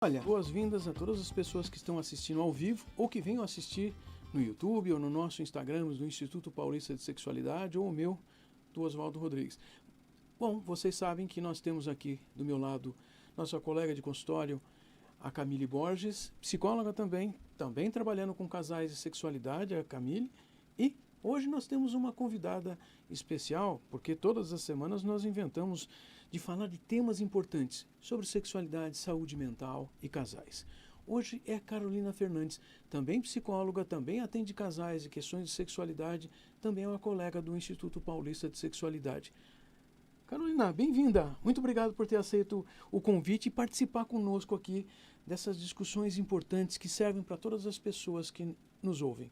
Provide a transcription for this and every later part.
Olha, boas-vindas a todas as pessoas que estão assistindo ao vivo ou que venham assistir no YouTube ou no nosso Instagram do Instituto Paulista de Sexualidade ou o meu, do Oswaldo Rodrigues. Bom, vocês sabem que nós temos aqui do meu lado nossa colega de consultório, a Camille Borges, psicóloga também trabalhando com casais e sexualidade, a Camille, e hoje nós temos uma convidada especial, porque todas as semanas nós inventamos de falar de temas importantes sobre sexualidade, saúde mental e casais. Hoje é a Carolina Fernandes, também psicóloga, também atende casais e questões de sexualidade, também é uma colega do Instituto Paulista de Sexualidade. Carolina, bem-vinda. Muito obrigado por ter aceito o convite e participar conosco aqui dessas discussões importantes que servem para todas as pessoas que nos ouvem.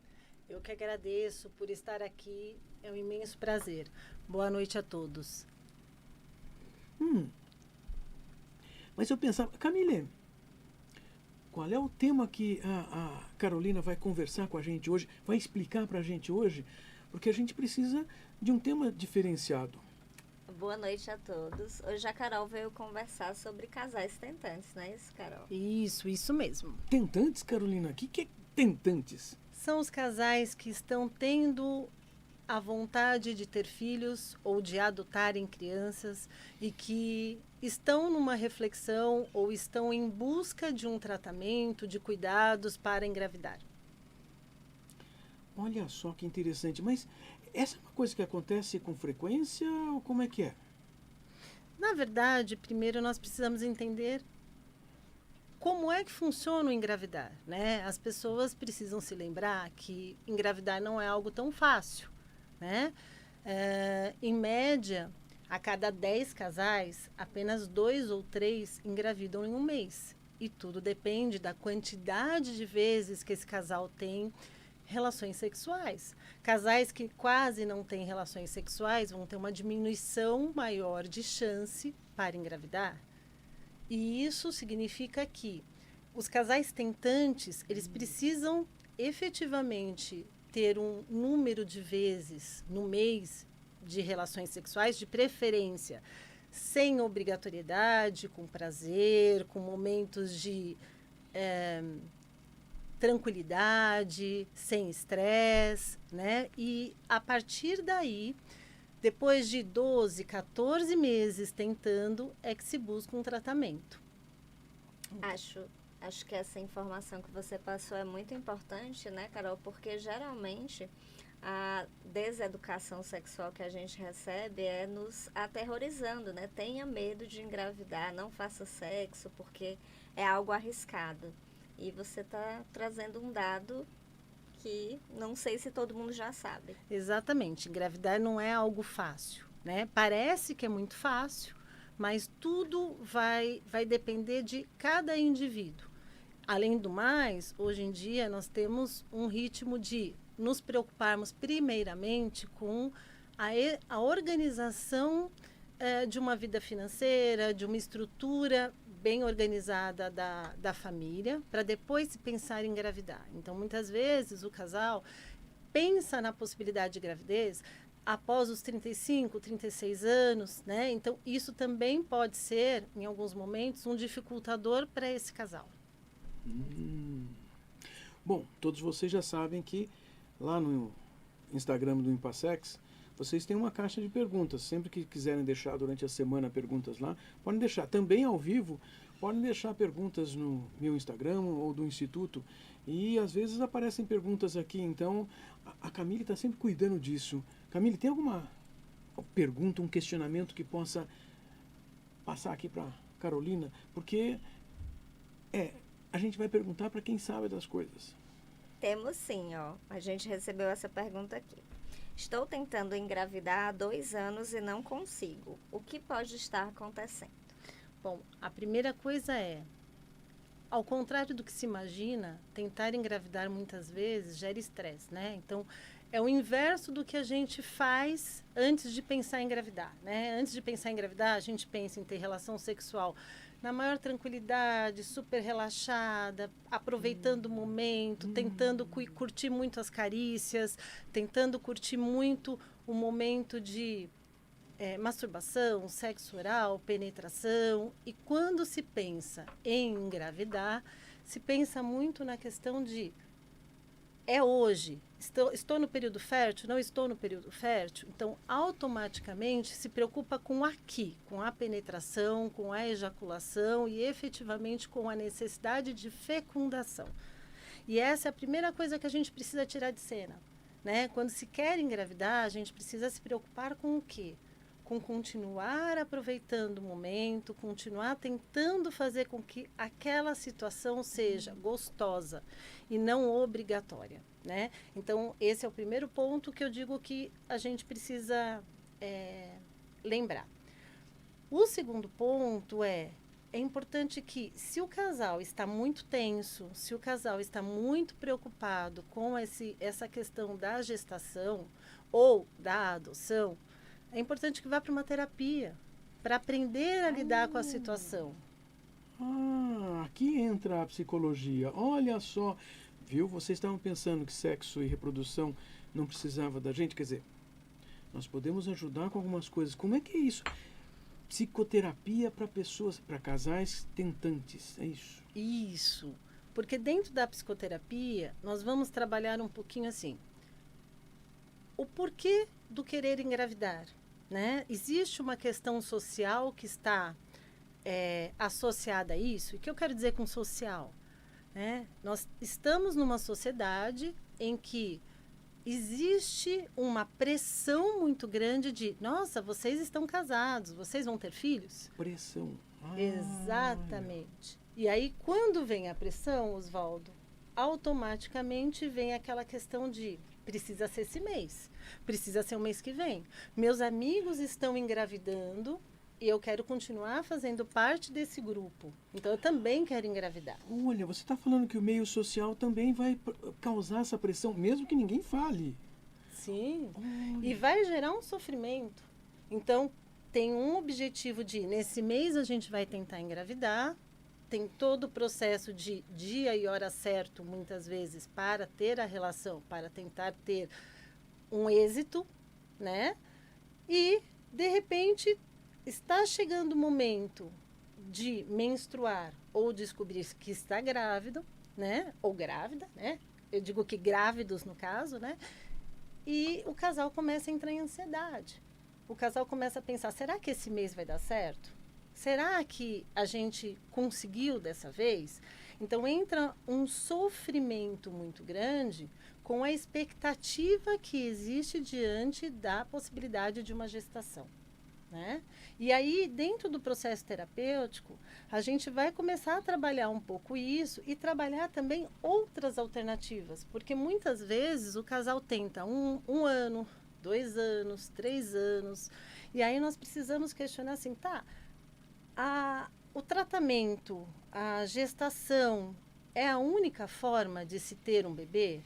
Eu que agradeço por estar aqui, é um imenso prazer. Boa noite a todos. Mas eu pensava, Camille, qual é o tema que a Carolina vai conversar com a gente hoje, vai explicar para a gente hoje? Porque a gente precisa de um tema diferenciado. Boa noite a todos. Hoje a Carol veio conversar sobre casais tentantes, não é isso, Carol? Isso mesmo. Tentantes, Carolina? O que é tentantes? São os casais que estão tendo a vontade de ter filhos ou de adotarem crianças e que estão numa reflexão ou estão em busca de um tratamento, de cuidados para engravidar. Olha só que interessante, mas essa é uma coisa que acontece com frequência ou como é que é? Na verdade, primeiro nós precisamos entender como é que funciona o engravidar, né? As pessoas precisam se lembrar que engravidar não é algo tão fácil, né? Em média, a cada 10 casais, apenas 2 ou 3 engravidam em um mês. E tudo depende da quantidade de vezes que esse casal tem relações sexuais. Casais que quase não têm relações sexuais vão ter uma diminuição maior de chance para engravidar. E isso significa que os casais tentantes, eles precisam efetivamente ter um número de vezes no mês de relações sexuais, de preferência, sem obrigatoriedade, com prazer, com momentos de tranquilidade, sem estresse, né? E a partir daí, depois de 12, 14 meses tentando, é que se busca um tratamento. Acho que essa informação que você passou é muito importante, né, Carol? Porque geralmente a deseducação sexual que a gente recebe é nos aterrorizando, né? Tenha medo de engravidar, não faça sexo porque é algo arriscado. E você está trazendo um dado que não sei se todo mundo já sabe. Exatamente. Engravidar não é algo fácil, né? Parece que é muito fácil, mas tudo vai depender de cada indivíduo. Além do mais, hoje em dia nós temos um ritmo de nos preocuparmos primeiramente com a organização de uma vida financeira, de uma estrutura bem organizada da família, para depois pensar em engravidar. Então, muitas vezes, o casal pensa na possibilidade de gravidez após os 35, 36 anos, né? Então, isso também pode ser, em alguns momentos, um dificultador para esse casal. Bom, todos vocês já sabem que lá no Instagram do Impassex, vocês têm uma caixa de perguntas. Sempre que quiserem deixar durante a semana perguntas lá, podem deixar. Também ao vivo, podem deixar perguntas no meu Instagram ou do Instituto. E às vezes aparecem perguntas aqui, então a Camille está sempre cuidando disso. Camille, tem alguma pergunta, um questionamento que possa passar aqui para Carolina? Porque a gente vai perguntar para quem sabe das coisas. Temos sim, ó. A gente recebeu essa pergunta aqui. Estou tentando engravidar há 2 anos e não consigo. O que pode estar acontecendo? Bom, a primeira coisa é, ao contrário do que se imagina, tentar engravidar muitas vezes gera estresse, né? Então, é o inverso do que a gente faz antes de pensar em engravidar, né? Antes de pensar em engravidar, a gente pensa em ter relação sexual na maior tranquilidade, super relaxada, aproveitando o momento, tentando curtir muito as carícias, tentando curtir muito o momento de masturbação, sexo oral, penetração. E quando se pensa em engravidar, se pensa muito na questão de hoje, estou no período fértil, não estou no período fértil. Então, automaticamente se preocupa com aqui, com a penetração, com a ejaculação e efetivamente com a necessidade de fecundação. E essa é a primeira coisa que a gente precisa tirar de cena, né? Quando se quer engravidar, a gente precisa se preocupar com o quê? Com continuar aproveitando o momento, continuar tentando fazer com que aquela situação seja gostosa e não obrigatória, né? Então, esse é o primeiro ponto que eu digo que a gente precisa lembrar. O segundo ponto é importante que, se o casal está muito tenso, se o casal está muito preocupado com essa questão da gestação ou da adoção, é importante que vá para uma terapia, para aprender a lidar com a situação. Aqui entra a psicologia. Olha só, viu? Vocês estavam pensando que sexo e reprodução não precisava da gente? Quer dizer, nós podemos ajudar com algumas coisas. Como é que é isso? Psicoterapia para pessoas, para casais tentantes, é isso? Isso, porque dentro da psicoterapia nós vamos trabalhar um pouquinho assim, o porquê do querer engravidar, né? Existe uma questão social que está associada a isso. E o que eu quero dizer com social? Né? Nós estamos numa sociedade em que existe uma pressão muito grande de, nossa, vocês estão casados, vocês vão ter filhos? Pressão. Exatamente. E aí, quando vem a pressão, Oswaldo, automaticamente vem aquela questão de, precisa ser esse mês, precisa ser o mês que vem. Meus amigos estão engravidando e eu quero continuar fazendo parte desse grupo. Então, eu também quero engravidar. Olha, você está falando que o meio social também vai causar essa pressão, mesmo que ninguém fale. Sim. Olha. E vai gerar um sofrimento. Então, tem um objetivo de, nesse mês a gente vai tentar engravidar, tem todo o processo de dia e hora certo, muitas vezes, para ter a relação, para tentar ter um êxito, né? E, de repente, está chegando o momento de menstruar ou descobrir que está grávido, né? Ou grávida, né? Eu digo que grávidos, no caso, né? E o casal começa a entrar em ansiedade. O casal começa a pensar, será que esse mês vai dar certo? Será que a gente conseguiu dessa vez? Então, entra um sofrimento muito grande com a expectativa que existe diante da possibilidade de uma gestação, né? E aí, dentro do processo terapêutico, a gente vai começar a trabalhar um pouco isso e trabalhar também outras alternativas, porque muitas vezes o casal tenta um ano, 2 anos, 3 anos, e aí nós precisamos questionar assim, o tratamento, a gestação é a única forma de se ter um bebê?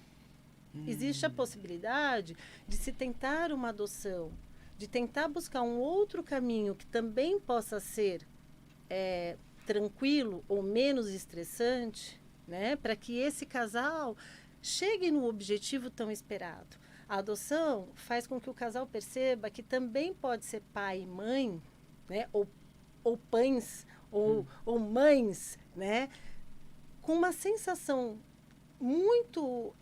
Existe a possibilidade de se tentar uma adoção, de tentar buscar um outro caminho que também possa ser tranquilo ou menos estressante, né? Para que esse casal chegue no objetivo tão esperado. A adoção faz com que o casal perceba que também pode ser pai e mãe, né? Ou pães, ou mães, né? Com uma sensação muito,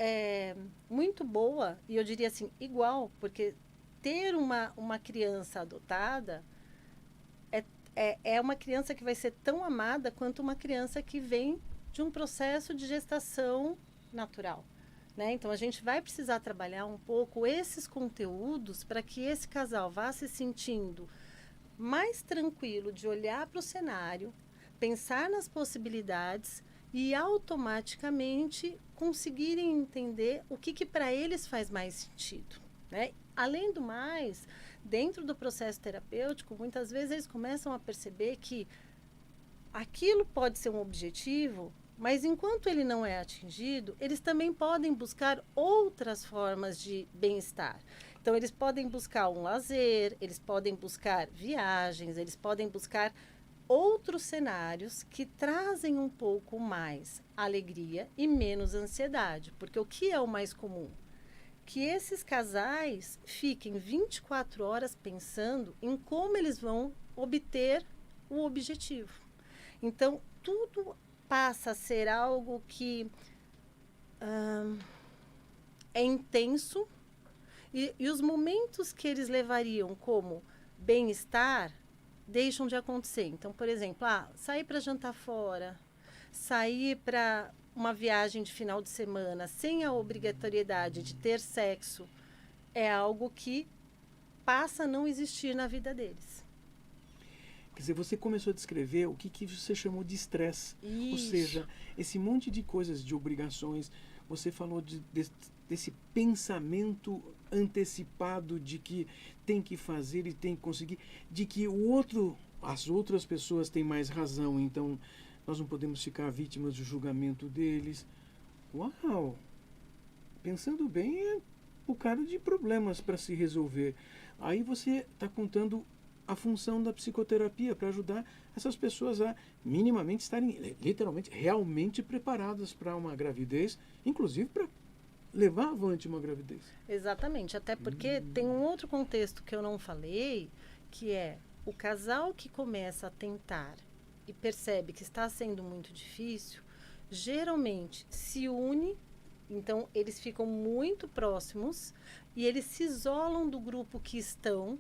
muito boa, e eu diria assim, igual, porque ter uma criança adotada é uma criança que vai ser tão amada quanto uma criança que vem de um processo de gestação natural, né? Então, a gente vai precisar trabalhar um pouco esses conteúdos para que esse casal vá se sentindo mais tranquilo de olhar para o cenário, pensar nas possibilidades e automaticamente conseguirem entender o que para eles faz mais sentido, né? Além do mais, dentro do processo terapêutico, muitas vezes eles começam a perceber que aquilo pode ser um objetivo, mas enquanto ele não é atingido, eles também podem buscar outras formas de bem-estar. Então, eles podem buscar um lazer, eles podem buscar viagens, eles podem buscar outros cenários que trazem um pouco mais alegria e menos ansiedade. Porque o que é o mais comum? que esses casais fiquem 24 horas pensando em como eles vão obter o objetivo. Então, tudo passa a ser algo que é intenso e os momentos que eles levariam como bem-estar deixam de acontecer. Então, por exemplo, sair para jantar fora, sair para uma viagem de final de semana sem a obrigatoriedade de ter sexo é algo que passa a não existir na vida deles. Quer dizer, você começou a descrever o que você chamou de estresse. Ou seja, esse monte de coisas, de obrigações. Você falou desse pensamento antecipado de que tem que fazer e tem que conseguir, de que as outras pessoas têm mais razão, então nós não podemos ficar vítimas do julgamento deles. Uau! Pensando bem, é um bocado de problemas para se resolver. Aí você está contando a função da psicoterapia para ajudar essas pessoas a minimamente estarem, literalmente, realmente preparadas para uma gravidez, inclusive para levar avante uma gravidez. Exatamente, até porque tem um outro contexto que eu não falei, que é o casal que começa a tentar e percebe que está sendo muito difícil, geralmente se une, então eles ficam muito próximos e eles se isolam do grupo que estão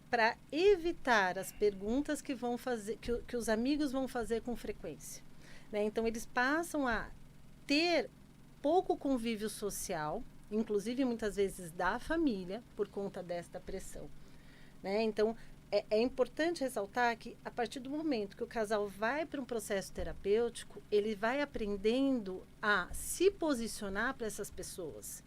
para evitar as perguntas que vão fazer, que os amigos vão fazer com frequência, né? Então eles passam a ter pouco convívio social, inclusive muitas vezes da família, por conta desta pressão, né? Então é importante ressaltar que a partir do momento que o casal vai para um processo terapêutico, ele vai aprendendo a se posicionar para essas pessoas,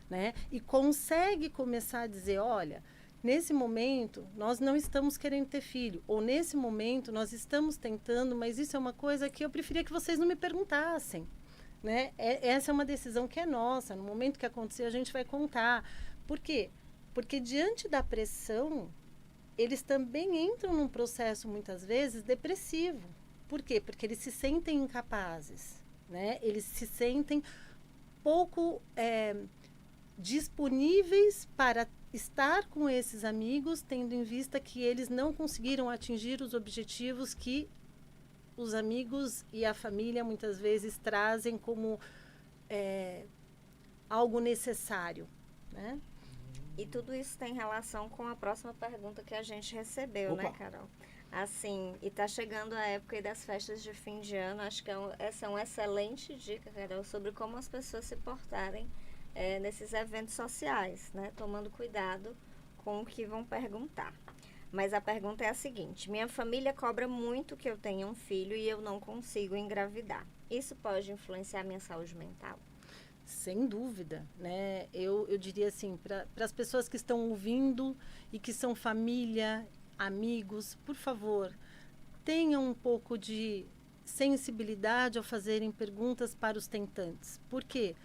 né? E consegue começar a dizer, olha, nesse momento, nós não estamos querendo ter filho. Ou nesse momento, nós estamos tentando, mas isso é uma coisa que eu preferia que vocês não me perguntassem, né? Essa é uma decisão que é nossa. No momento que acontecer, a gente vai contar. Por quê? Porque diante da pressão, eles também entram num processo, muitas vezes, depressivo. Por quê? Porque eles se sentem incapazes, né? Eles se sentem pouco disponíveis para estar com esses amigos, tendo em vista que eles não conseguiram atingir os objetivos que os amigos e a família muitas vezes trazem como algo necessário, né? E tudo isso tem relação com a próxima pergunta que a gente recebeu, Opa. né, Carol? Assim, e tá chegando a época aí das festas de fim de ano, acho que essa é uma excelente dica, Carol, sobre como as pessoas se portarem nesses eventos sociais, né? Tomando cuidado com o que vão perguntar. Mas a pergunta é a seguinte: minha família cobra muito que eu tenha um filho e eu não consigo engravidar. Isso pode influenciar minha saúde mental? Sem dúvida, né? Eu diria assim, para as pessoas que estão ouvindo e que são família, amigos, por favor, tenham um pouco de sensibilidade ao fazerem perguntas para os tentantes. Por quê?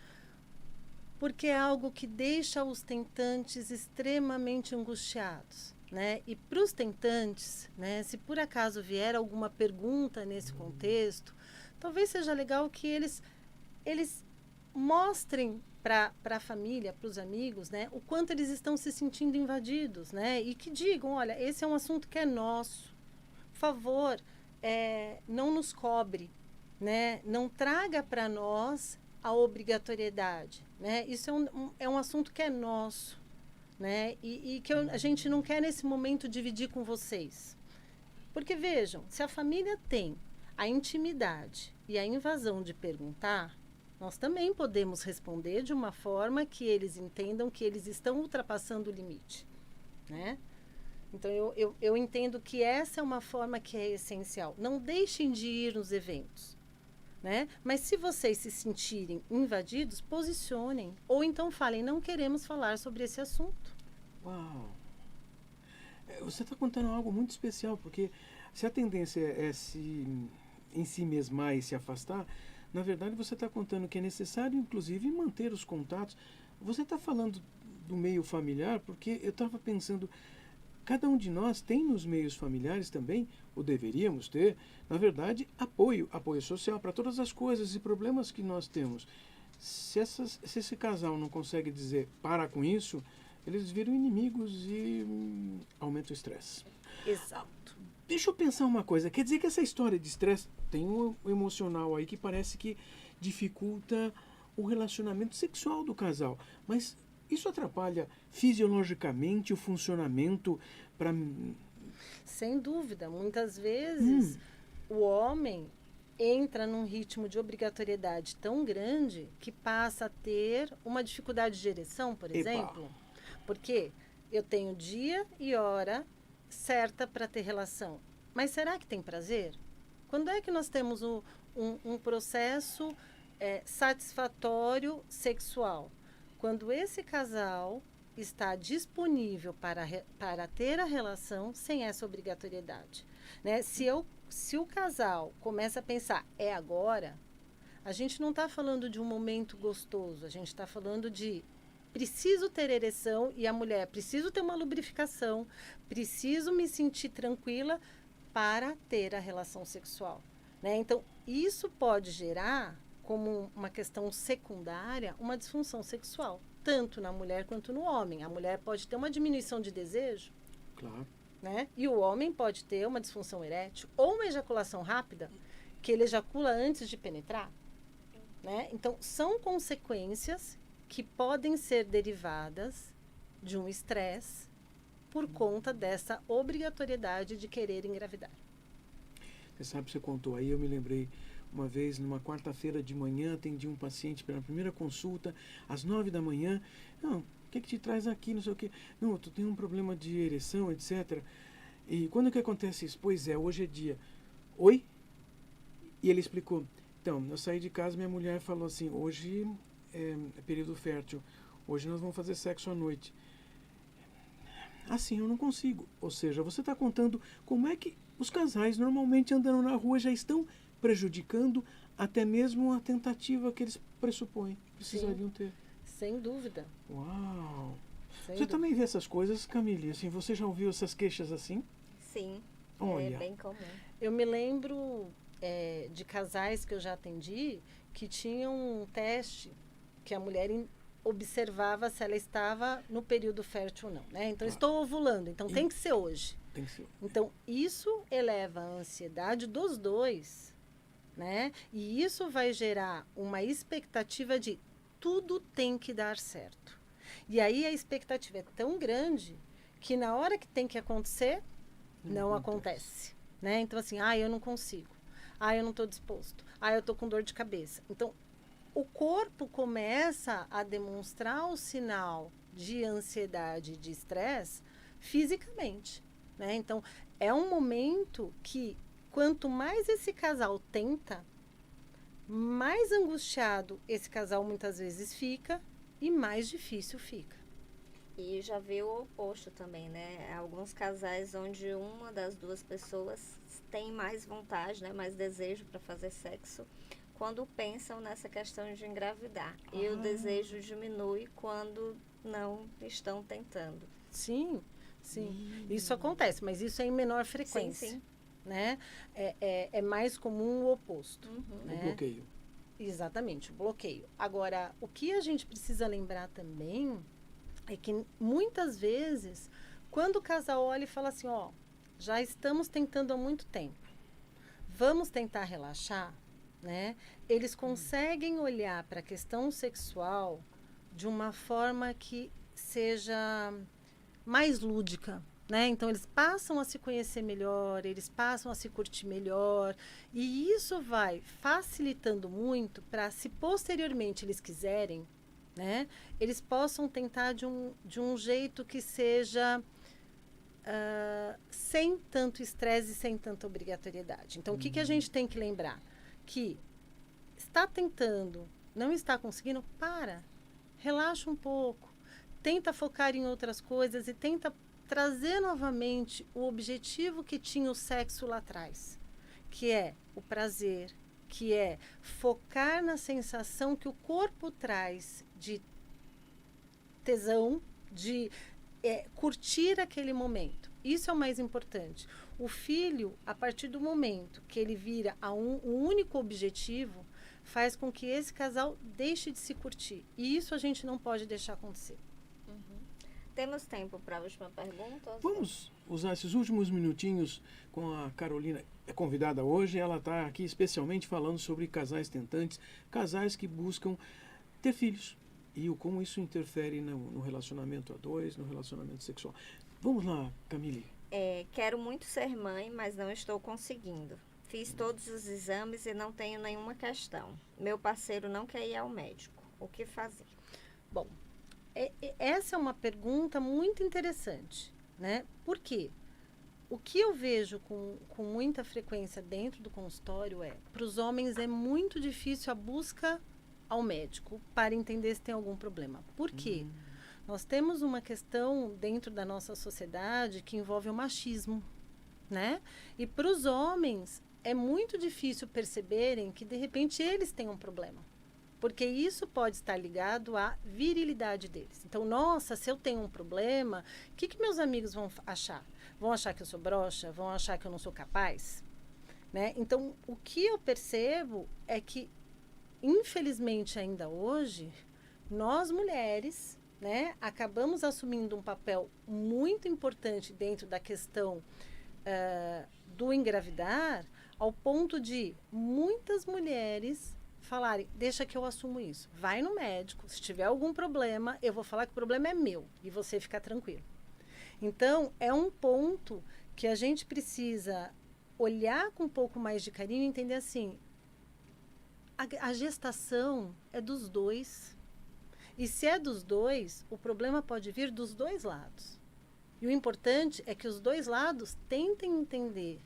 Porque é algo que deixa os tentantes extremamente angustiados, né? E para os tentantes, né, se por acaso vier alguma pergunta nesse contexto, talvez seja legal que eles mostrem para a família, para os amigos, né, o quanto eles estão se sentindo invadidos, né? E que digam, olha, esse é um assunto que é nosso. Por favor, não nos cobre, né? Não traga para nós a obrigatoriedade, né? Isso é um assunto que é nosso, né? E que a gente não quer nesse momento dividir com vocês. Porque vejam, se a família tem a intimidade e a invasão de perguntar, nós também podemos responder de uma forma que eles entendam que eles estão ultrapassando o limite, né? Então eu entendo que essa é uma forma que é essencial. Não deixem de ir nos eventos, né? Mas se vocês se sentirem invadidos, posicionem. Ou então falem, não queremos falar sobre esse assunto. Uau! Você está contando algo muito especial, porque se a tendência é se em si mesmar e se afastar, na verdade você está contando que é necessário, inclusive, manter os contatos. Você está falando do meio familiar, porque eu estava pensando, cada um de nós tem nos meios familiares também, ou deveríamos ter, na verdade, apoio social para todas as coisas e problemas que nós temos. Se esse casal não consegue dizer para com isso, eles viram inimigos e aumenta o estresse. Exato. Deixa eu pensar uma coisa. Quer dizer que essa história de estresse tem um emocional aí que parece que dificulta o relacionamento sexual do casal. Mas isso atrapalha fisiologicamente o funcionamento para... Sem dúvida. Muitas vezes o homem entra num ritmo de obrigatoriedade tão grande que passa a ter uma dificuldade de ereção, por exemplo. Porque eu tenho dia e hora certa para ter relação. Mas será que tem prazer? Quando é que nós temos um processo satisfatório sexual? Quando esse casal está disponível para ter a relação sem essa obrigatoriedade. Né? Se o casal começa a pensar, é agora, a gente não está falando de um momento gostoso, a gente está falando de preciso ter ereção e a mulher, preciso ter uma lubrificação, preciso me sentir tranquila para ter a relação sexual. Né? Então, isso pode gerar, como uma questão secundária, uma disfunção sexual, tanto na mulher quanto no homem. A mulher pode ter uma diminuição de desejo. Claro. Né? E o homem pode ter uma disfunção erétil ou uma ejaculação rápida, que ele ejacula antes de penetrar. Né? Então, são consequências que podem ser derivadas de um estresse por conta dessa obrigatoriedade de querer engravidar. Você sabe, você contou aí, eu me lembrei uma vez, numa quarta-feira de manhã, atendi um paciente pela primeira consulta, às 9 da manhã. Não, o que te traz aqui, não sei o quê. Não, tu tem um problema de ereção, etc. E quando que acontece isso? Pois é, hoje é dia. Oi? E ele explicou. Então, eu saí de casa, minha mulher falou assim, hoje é período fértil, hoje nós vamos fazer sexo à noite. Assim, eu não consigo. Ou seja, você está contando como é que os casais normalmente andando na rua já estão prejudicando até mesmo a tentativa que eles pressupõem, precisariam ter. Sem dúvida. Uau! Sem Você dúvida. também vê essas coisas, Camille? Assim, você já ouviu essas queixas assim? Sim, Olha. é bem comum. Eu me lembro de casais que eu já atendi que tinham um teste que a mulher observava se ela estava no período fértil ou não. Né? Então, estou ovulando, então tem que ser hoje. Tem que ser. Então, isso eleva a ansiedade dos dois, né? E isso vai gerar uma expectativa de tudo tem que dar certo. E aí a expectativa é tão grande que na hora que tem que acontecer, não acontece. Né? Então, assim, eu não consigo. Eu não estou disposto. Eu estou com dor de cabeça. Então, o corpo começa a demonstrar o sinal de ansiedade e de estresse fisicamente. Né? Então, é um momento que, quanto mais esse casal tenta, mais angustiado esse casal muitas vezes fica e mais difícil fica. E já vi o oposto também, né? Alguns casais onde uma das duas pessoas tem mais vontade, né? Mais desejo para fazer sexo, quando pensam nessa questão de engravidar. E o desejo diminui quando não estão tentando. Sim. Sim, isso acontece, mas isso é em menor frequência. Sim. Né? É mais comum o oposto. Né? O bloqueio. Exatamente, o bloqueio. Agora, o que a gente precisa lembrar também é que muitas vezes, quando o casal olha e fala assim, já estamos tentando há muito tempo, vamos tentar relaxar, né? Eles conseguem olhar para a questão sexual de uma forma que seja mais lúdica, né? Então, eles passam a se conhecer melhor, eles passam a se curtir melhor, e isso vai facilitando muito para, se posteriormente eles quiserem, né, eles possam tentar de um jeito que seja sem tanto estresse e sem tanta obrigatoriedade. Então, o que a gente tem que lembrar? Que está tentando, não está conseguindo, relaxa um pouco, tenta focar em outras coisas e tenta trazer novamente o objetivo que tinha o sexo lá atrás, que é o prazer, que é focar na sensação que o corpo traz de tesão, de curtir aquele momento. Isso é o mais importante. O filho, a partir do momento que ele vira um único objetivo, faz com que esse casal deixe de se curtir. E isso a gente não pode deixar acontecer. Temos tempo para a última pergunta? Vamos usar esses últimos minutinhos com a Carolina, é convidada hoje. Ela está aqui especialmente falando sobre casais tentantes, casais que buscam ter filhos e como isso interfere no relacionamento a dois, no relacionamento sexual. Vamos lá, Camille. Quero muito ser mãe, mas não estou conseguindo. Fiz todos os exames e não tenho nenhuma questão. Meu parceiro não quer ir ao médico. O que fazer? Bom, essa é uma pergunta muito interessante, né? Por quê? O que eu vejo com muita frequência dentro do consultório para os homens é muito difícil a busca ao médico para entender se tem algum problema. Por quê? Nós temos uma questão dentro da nossa sociedade que envolve o machismo, né? E para os homens é muito difícil perceberem que de repente eles têm um problema. Porque isso pode estar ligado à virilidade deles. Então, nossa, se eu tenho um problema, o que meus amigos vão achar? Vão achar que eu sou broxa? Vão achar que eu não sou capaz? Né? Então, o que eu percebo é que, infelizmente, ainda hoje, nós mulheres, né, acabamos assumindo um papel muito importante dentro da questão do engravidar, ao ponto de muitas mulheres falarem, deixa que eu assumo isso. Vai no médico, se tiver algum problema, eu vou falar que o problema é meu e você ficar tranquilo. Então, é um ponto que a gente precisa olhar com um pouco mais de carinho e entender assim, a gestação é dos dois. E se é dos dois, o problema pode vir dos dois lados. E o importante é que os dois lados tentem entender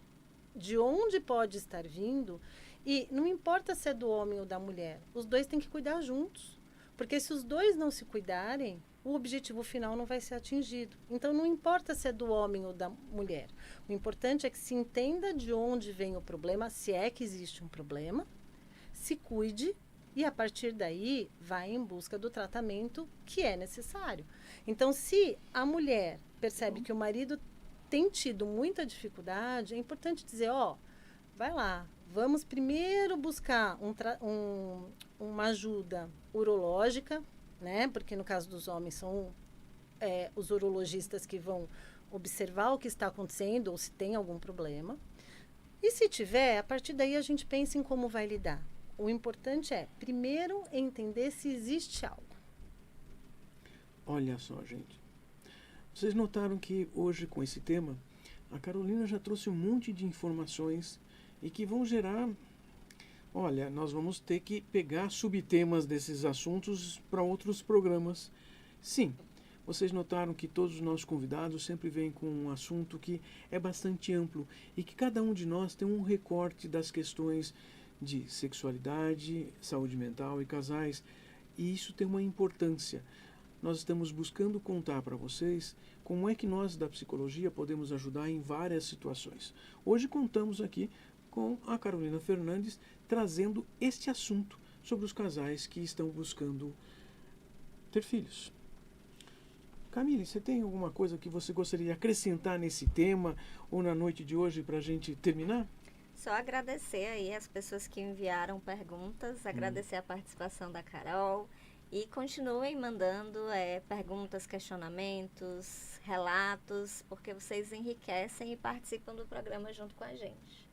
de onde pode estar vindo. E não importa se é do homem ou da mulher, os dois têm que cuidar juntos. Porque se os dois não se cuidarem, o objetivo final não vai ser atingido. Então, não importa se é do homem ou da mulher. O importante é que se entenda de onde vem o problema, se é que existe um problema, se cuide e, a partir daí, vai em busca do tratamento que é necessário. Então, se a mulher percebe que o marido tem tido muita dificuldade, é importante dizer, vai lá. Vamos primeiro buscar uma ajuda urológica, né? Porque no caso dos homens são os urologistas que vão observar o que está acontecendo ou se tem algum problema. E se tiver, a partir daí a gente pensa em como vai lidar. O importante é, primeiro, entender se existe algo. Olha só, gente. Vocês notaram que hoje, com esse tema, a Carolina já trouxe um monte de informações e que vão gerar... Olha, nós vamos ter que pegar subtemas desses assuntos para outros programas. Sim, vocês notaram que todos os nossos convidados sempre vêm com um assunto que é bastante amplo e que cada um de nós tem um recorte das questões de sexualidade, saúde mental e casais. E isso tem uma importância. Nós estamos buscando contar para vocês como é que nós da psicologia podemos ajudar em várias situações. Hoje contamos aqui com a Carolina Fernandes trazendo este assunto sobre os casais que estão buscando ter filhos. Camille, você tem alguma coisa que você gostaria de acrescentar nesse tema ou na noite de hoje para a gente terminar? Só agradecer aí as pessoas que enviaram perguntas, agradecer a participação da Carol e continuem mandando perguntas, questionamentos, relatos, porque vocês enriquecem e participam do programa junto com a gente.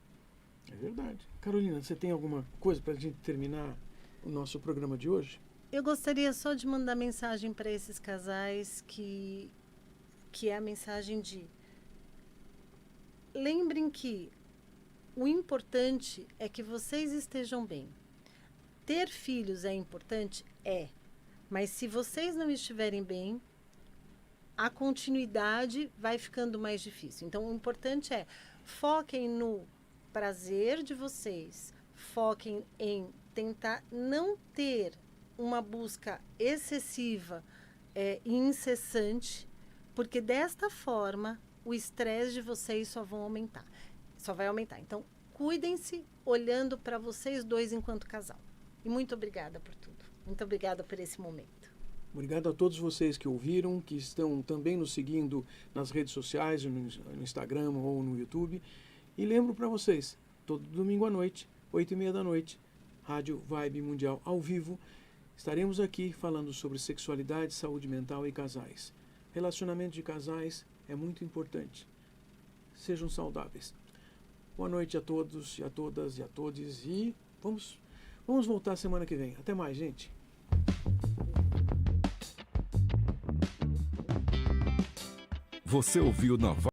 É verdade. Carolina, você tem alguma coisa para a gente terminar o nosso programa de hoje? Eu gostaria só de mandar mensagem para esses casais que é a mensagem de... Lembrem que o importante é que vocês estejam bem. Ter filhos é importante? É. Mas se vocês não estiverem bem, a continuidade vai ficando mais difícil. Então, o importante é foquem no prazer de vocês, foquem em tentar não ter uma busca excessiva e incessante, porque desta forma o estresse de vocês só vai aumentar. Então, cuidem-se olhando para vocês dois enquanto casal. E muito obrigada por tudo. Muito obrigada por esse momento. Obrigado a todos vocês que ouviram, que estão também nos seguindo nas redes sociais, no Instagram ou no YouTube. E lembro para vocês, todo domingo à noite, 20h30, Rádio Vibe Mundial ao vivo. Estaremos aqui falando sobre sexualidade, saúde mental e casais. Relacionamento de casais é muito importante. Sejam saudáveis. Boa noite a todos e a todas e a todes e vamos voltar semana que vem. Até mais, gente. Você ouviu na